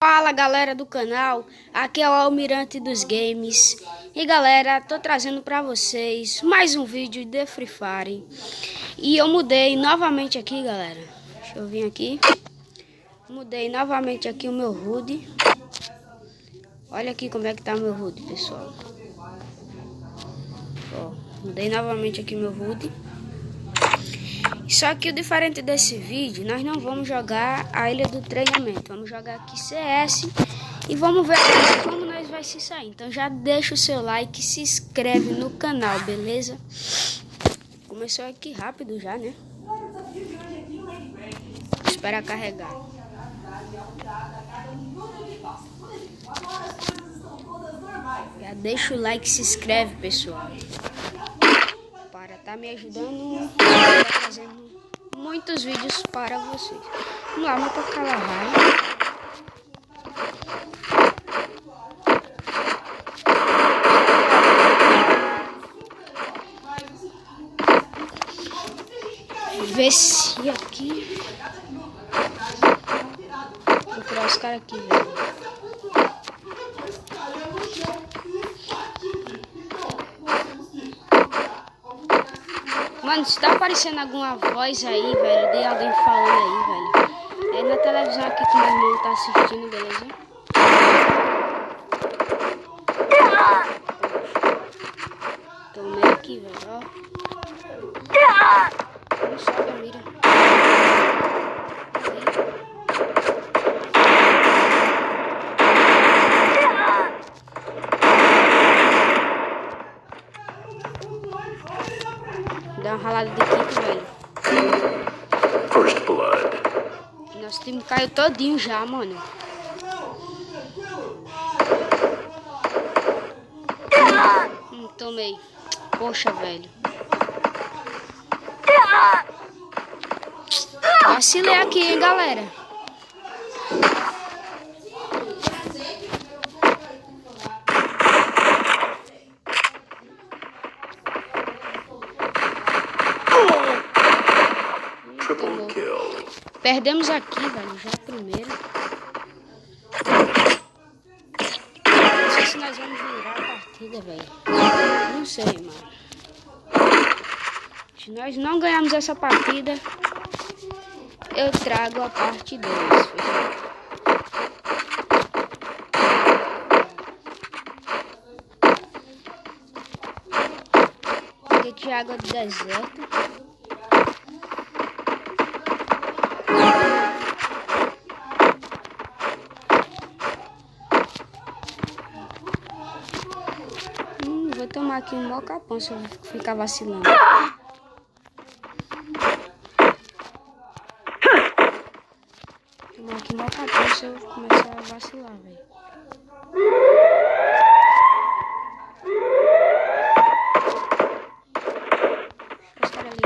Fala galera do canal, aqui é o Almirante dos Games. E galera, tô trazendo pra vocês mais um vídeo de Free Fire. E eu mudei novamente aqui galera. Deixa eu vir aqui. Mudei novamente aqui o meu HUD. Olha aqui como é que tá meu HUD, pessoal. Ó, mudei novamente aqui meu HUD. Só que o diferente desse vídeo, nós não vamos jogar a Ilha do Treinamento. Vamos jogar aqui CS e vamos ver como nós vai se sair. Então já deixa o seu like e se inscreve no canal, beleza? Começou aqui rápido já, né? Espera carregar. Já deixa o like e se inscreve, pessoal. Para tá me ajudando, tá fazendo muitos vídeos para vocês. Vamos lá, vamos tocar lá, vai. Ver se aqui. Vou procurar os caras aqui, velho. Mano, se tá aparecendo alguma voz aí, velho, de alguém falando aí, velho, é na televisão aqui que meu irmão tá assistindo, beleza? Tomei aqui, velho, ó. Não sobe a mira. Dá uma ralada de kick, velho. First blood. Nosso time caiu todinho já, mano. Tomei. Poxa, velho. Vacilei aqui, hein, galera. Triple kill. Perdemos aqui, velho, já primeiro. Não sei se nós vamos virar a partida, velho. Não sei, mano. Se nós não ganharmos essa partida, eu trago a parte 2. Peguei de água do deserto. Vou tomar aqui um mocapão se eu ficar vacilando. Tomar aqui um mocapão se eu começar a vacilar, velho. Os caras ali.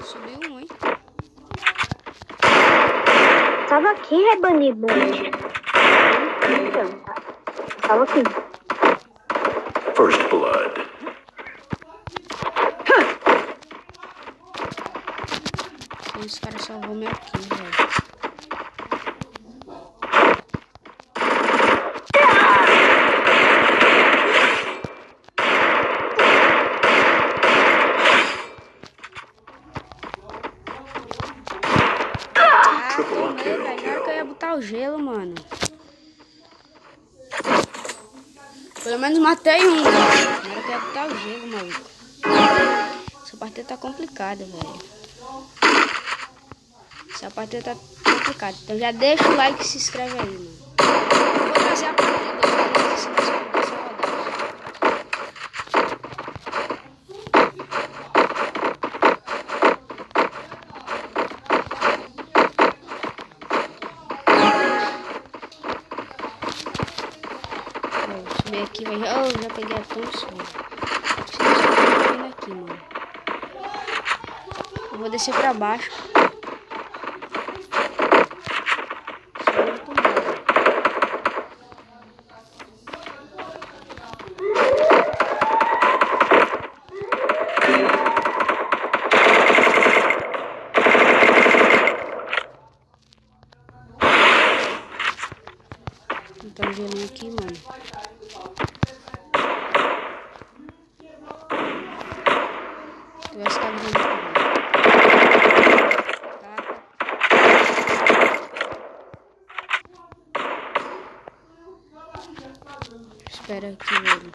Subiu um, hein? Tava aqui, Rebanido. Tava aqui. First blood. Os caras só vão me aqui, velho. Triple kill. Agora que eu ia botar o gelo, mano. Pelo menos matei um, velho. Agora que eu ia botar o gelo, maluco. Essa partida tá complicada, velho. Essa partida tá complicada. Então já deixa o like e se inscreve aí, mano. Vou trazer a partida pra vocês, se vocês vão passar a rodada. Vou subir aqui, velho. Oh, já peguei a Thompson. Aqui, mano. Eu vou descer pra baixo. aqui, mano. Tu vai ficar vendo aqui, tá? Espera aqui, velho.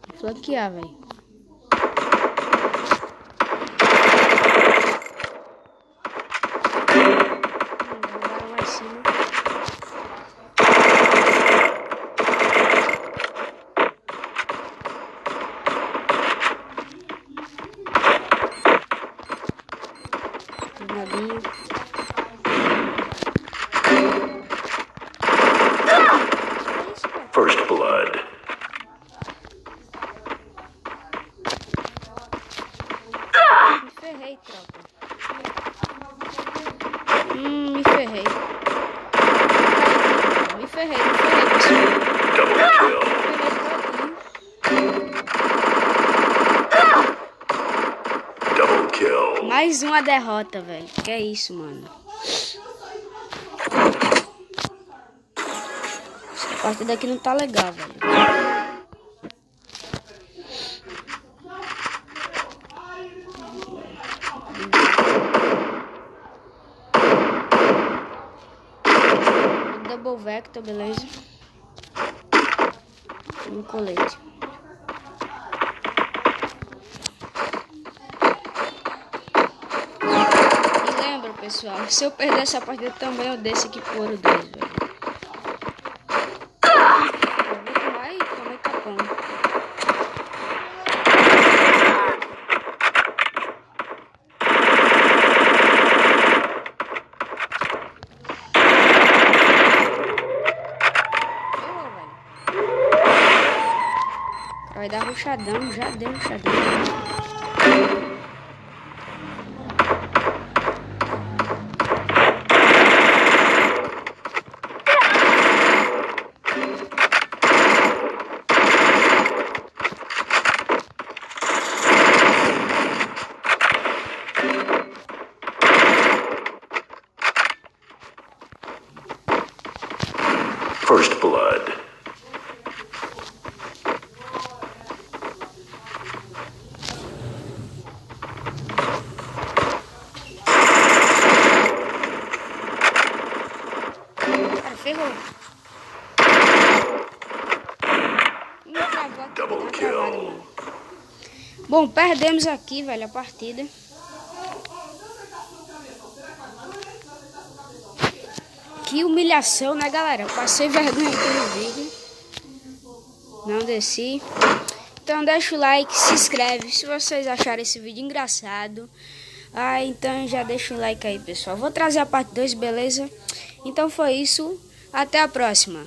Vou flanquear, velho. Agora lá em cima. Nadinha. First blood. Me ferrei, tropa. Me ferrei. Me ferrei, pessoal. Double kill. Double kill. Mais uma derrota, velho. Que é isso, mano? Essa partida aqui não tá legal, velho. Double Vector, beleza? Um colete. E lembra, pessoal, se eu perder essa partida também eu desço aqui pro ouro 2, velho. Eu vou tomar e tomei capão. Vai dar rushadão, já deu rushadão. First blood. Cara, ferrou. Travou aqui, Double tá kill. travado, mano. Bom, perdemos aqui, velho, a partida. Que humilhação, né, galera? Eu passei vergonha aqui no vídeo. Não desci. Então deixa o like, se inscreve se vocês acharem esse vídeo engraçado. Então já deixa o like aí, pessoal. Vou trazer a parte 2, beleza? Então foi isso. Até a próxima.